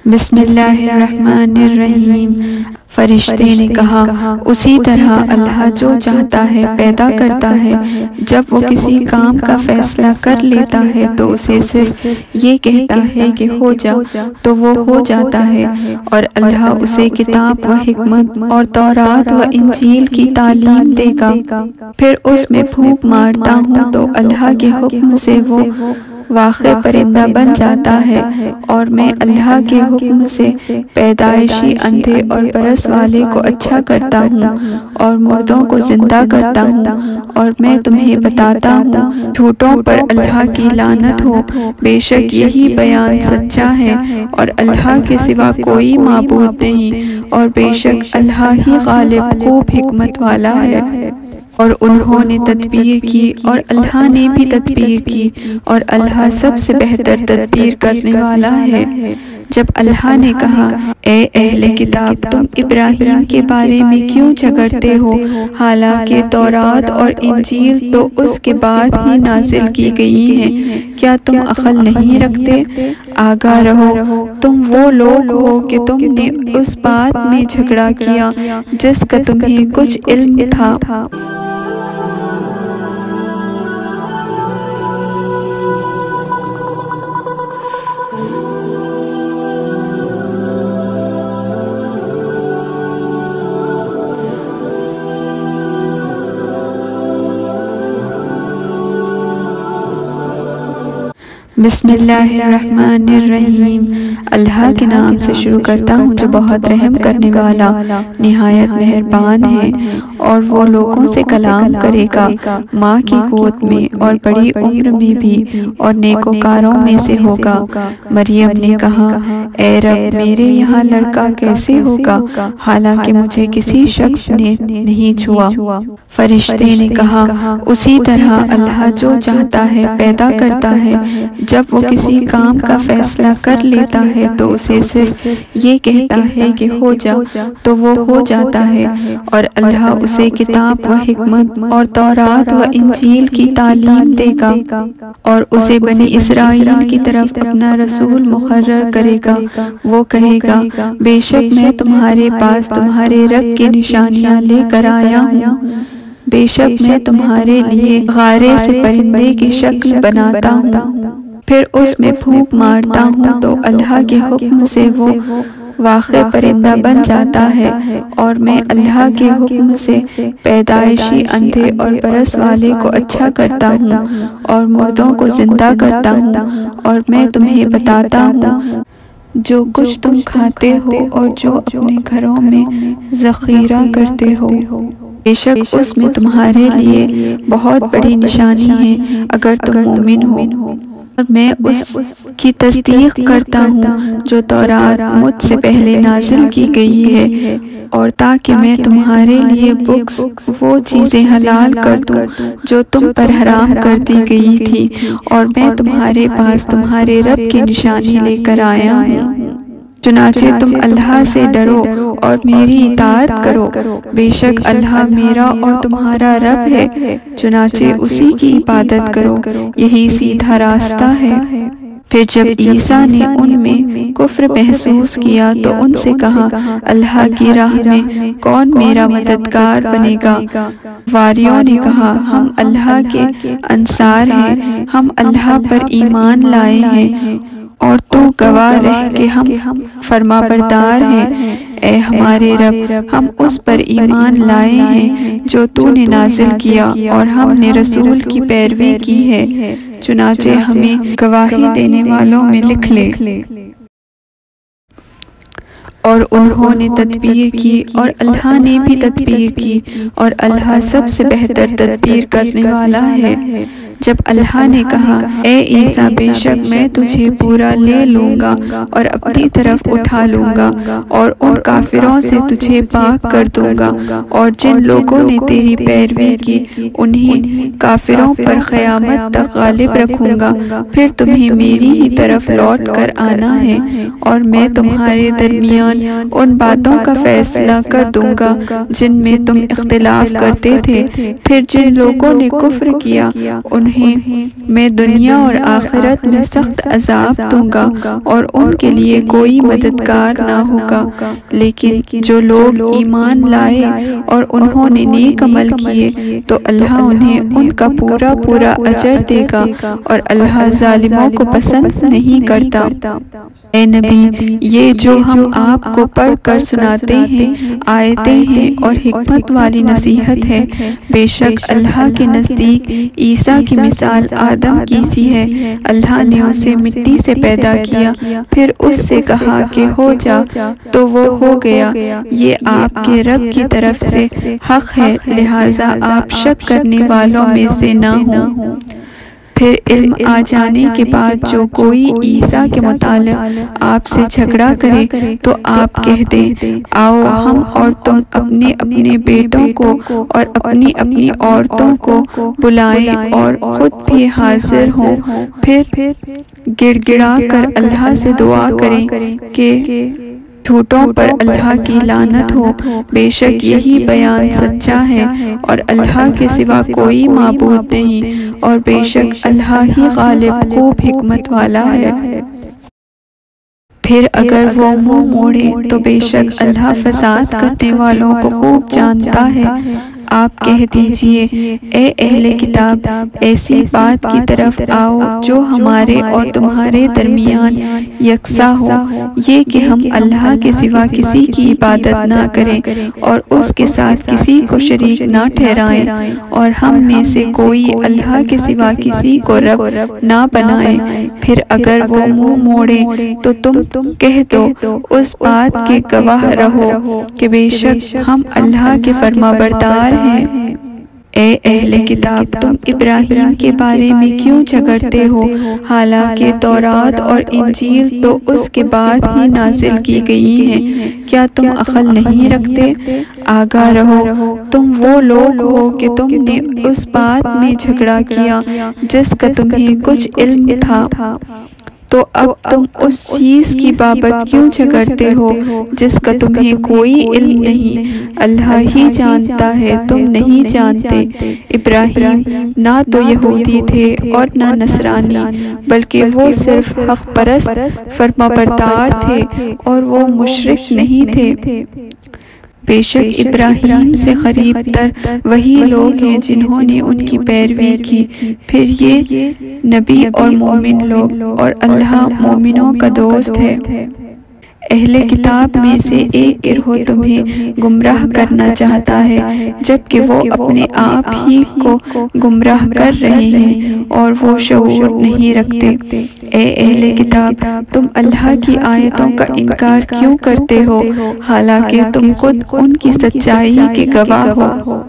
بسم اللہ الرحمن الرحیم۔ فرشتے نے کہا اسی طرح اللہ جو چاہتا ہے پیدا کرتا ہے۔ جب وہ کسی کام کا فیصلہ کر لیتا ہے تو اسے صرف یہ کہتا ہے کہ ہو جا تو وہ ہو جاتا ہے، اور اللہ اسے کتاب و حکمت اور تورات و انجیل کی تعلیم دے گا۔ پھر اس میں پھونک مارتا ہوں تو اللہ کے حکم سے وہ واقع پرندہ بن جاتا ہے، اور میں اللہ کے حکم سے پیدائشی اندھے اور برس والے کو اچھا کرتا ہوں اور مردوں کو زندہ کرتا ہوں، اور میں تمہیں بتاتا ہوں جھوٹوں پر اللہ کی لعنت ہو۔ بے شک یہی بیان سچا ہے اور اللہ کے سوا کوئی معبود نہیں، اور بے شک اللہ ہی غالب خوب حکمت والا ہے۔ اور انہوں نے تدبیر کی اور اللہ نے بھی تدبیر کی، اور اللہ سب سے بہتر تدبیر کرنے والا ہے۔ جب اللہ نے کہا اے اہل کتاب تم ابراہیم کے بارے میں کیوں جھگڑتے ہو، حالانکہ تورات اور انجیل تو اس کے بعد ہی نازل کی گئی ہیں، کیا تم عقل نہیں رکھتے؟ آگاہ رہو، تم وہ لوگ ہو کہ تم نے اس بات میں جھگڑا کیا جس کا تمہیں کچھ علم تھا۔ بسم اللہ الرحمن الرحیم۔ اللہ کے نام سے شروع کرتا ہوں جو بہت رحم کرنے والا نہایت مہربان ہے۔ اور وہ لوگوں سے کلام کرے گا ماں کی گود میں اور بڑی عمر میں بھی، اور نیکوکاروں میں سے ہوگا۔ مریم نے کہا اے رب میرے یہاں لڑکا کیسے ہوگا حالانکہ مجھے کسی شخص نے نہیں چھوا۔ فرشتے نے کہا اسی طرح اللہ جو چاہتا ہے پیدا کرتا ہے۔ جب وہ کسی کام کا فیصلہ کر لیتا ہے تو اسے صرف یہ کہتا ہے کہ ہو جا تو وہ ہو جاتا ہے، اور اللہ اسے کتاب و حکمت اور تورات و انجیل کی تعلیم دے گا، اور اسے بنی اسرائیل کی طرف اپنا رسول مقرر کرے گا۔ وہ کہے گا بے شک میں تمہارے پاس تمہارے رب کی نشانیاں لے کر آیا ہوں، بے شک میں تمہارے لیے غارے سے پرندے کی شکل بناتا ہوں۔ پھر اس میں پھونک مارتا ہوں تو اللہ کے حکم سے وہ واقع پرندہ بن جاتا ہے، اور میں اللہ کے حکم سے پیدائشی اندھے اور برس والے کو اچھا کرتا ہوں اور مردوں کو زندہ کرتا ہوں، اور میں تمہیں بتاتا ہوں جو کچھ تم کھاتے ہو اور جو اپنے گھروں میں ذخیرہ کرتے ہو، بے شک اس میں تمہارے لیے بہت بڑی نشانی ہے اگر تم مومن ہو۔ اور میں اس کی تصدیق کرتا ہوں جو تورات مجھ سے پہلے نازل کی گئی ہے، اور تاکہ میں تمہارے لیے بغض وہ چیزیں حلال کر دوں جو تم پر حرام کر دی گئی تھی، اور میں تمہارے پاس تمہارے رب کی نشانی لے کر آیا ہوں۔ چنانچہ تم اللہ سے ڈرو اور میری اطاعت کرو، بے شک اللہ میرا اور تمہارا رب ہے، چنانچہ اسی کی عبادت کرو، یہی سیدھا راستہ ہے۔ پھر جب عیسیٰ نے ان میں کفر محسوس کیا تو ان سے کہا اللہ کی راہ میں کون میرا مددگار بنے گا؟ واریوں نے کہا ہم اللہ کے انصار ہیں، ہم اللہ پر ایمان لائے ہیں، اور تو گواہ رہ کہ ہم فرمانبردار ہیں۔ اے ہمارے رب ہم اس پر ایمان لائے ہیں جو تو نے نازل کیا، اور ہم نے رسول کی پیروی کی ہے، چنانچہ ہمیں گواہی دینے والوں میں لکھ لے۔ اور انہوں نے تدبیر کی اور اللہ نے بھی تدبیر کی، اور اللہ سب سے بہتر تدبیر کرنے والا ہے۔ جب اللہ نے کہا اے عیسیٰ بے شک میں تجھے پورا لے لوں گا اور اپنی طرف اٹھا لوں گا، اور ان کافروں سے تجھے پاک کر دوں گا، اور جن لوگوں نے تیری پیروی کی انہیں کافروں پر قیامت تک غالب رکھوں گا، پھر تمہیں میری ہی طرف لوٹ کر آنا ہے، اور میں تمہارے درمیان ان باتوں کا فیصلہ کر دوں گا جن میں تم اختلاف کرتے تھے۔ پھر جن لوگوں نے کفر کیا انہیں انہیں میں دنیا اور آخرت میں سخت عذاب دوں گا اور ان کے لیے کوئی مددگار نہ ہوگا۔ لیکن جو لوگ ایمان لائے اور انہوں نے نیک عمل کیے تو اللہ انہیں ان کا پورا پورا اجر دے گا اور اللہ ظالموں کو پسند نہیں کرتا۔ اے نبی، یہ جو ہم آپ کو پڑھ کر سناتے ہیں آیتیں ہیں اور حکمت والی نصیحت ہے۔ بے شک اللہ کے نزدیک عیسیٰ کی مثال آدم کی سی ہے۔ اللہ نے اسے مٹی سے پیدا کیا، پھر اس سے کہا کہ ہو جا تو وہ ہو گیا۔ یہ آپ کے رب کی طرف سے حق ہے، لہٰذا آپ شک کرنے والوں میں سے نہ ہوں۔ پھر علم آ جانے کے بعد جو کوئی عیسیٰ کے متعلق آپ سے جھگڑا کرے تو آپ کہہ دیں، آؤ ہم اور تم اپنے اپنے بیٹوں کو اور اپنی اپنی عورتوں کو بلائیں اور خود بھی حاضر ہوں، پھر گڑ گڑا کر اللہ سے دعا کریں کہ جھوٹوں پر اللہ کی لعنت ہو۔ بے شک یہی بیان سچا ہے اور اللہ کے سوا کوئی معبود نہیں، اور بے شک اللہ ہی غالب خوب حکمت والا ہے۔ پھر اگر وہ منہ موڑے تو بے شک اللہ فساد کرنے والوں کو خوب جانتا ہے۔ آپ کہہ دیجئے، اے اہل کتاب، ایسی بات کی طرف آؤ جو ہمارے اور تمہارے درمیان یکساں ہو، یہ کہ ہم اللہ کے سوا کسی کی عبادت نہ کریں اور اس کے ساتھ کسی کو شریک نہ ٹھہرائیں، اور ہم میں سے کوئی اللہ کے سوا کسی کو رب نہ بنائے۔ پھر اگر وہ منہ موڑے تو تم کہہ دو، اس بات کے گواہ رہو کہ بے شک ہم اللہ کے فرمانبردار ہیں۔ اے اہل کتاب، تم ابراہیم کے بارے میں کیوں جھگڑتے ہو، حالانکہ تورات اور انجیل تو اس کے بعد ہی نازل کی گئی ہیں؟ کیا تم عقل نہیں رکھتے؟ آگاہ رہو، تم وہ لوگ ہو کہ تم نے اس بات میں جھگڑا کیا جس کا تمہیں کچھ علم تھا، تو اب تم اس چیز کی بابت کیوں جھگڑتے ہو جس کا تمہیں کوئی علم نہیں؟ اللہ ہی جانتا ہے، تم نہیں جانتے۔ ابراہیم نہ تو یہودی تھے اور نہ نصرانی، بلکہ وہ صرف حق پرست فرمانبردار تھے اور وہ مشرک نہیں تھے۔ بے شک ابراہیم سے قریب تر وہی لوگ ہیں جنہوں نے ان کی پیروی کی، پھر یہ نبی اور مومن لوگ، اور اللہ مومنوں کا دوست ہے۔ اہل کتاب میں سے ایک گروہ تمہیں گمراہ کرنا چاہتا ہے، جبکہ وہ اپنے آپ ہی کو گمراہ کر رہے ہیں اور وہ شعور نہیں رکھتے۔ اے اہل کتاب، تم اللہ کی آیتوں کا انکار کیوں کرتے ہو، حالانکہ تم خود ان کی سچائی کے گواہ ہو؟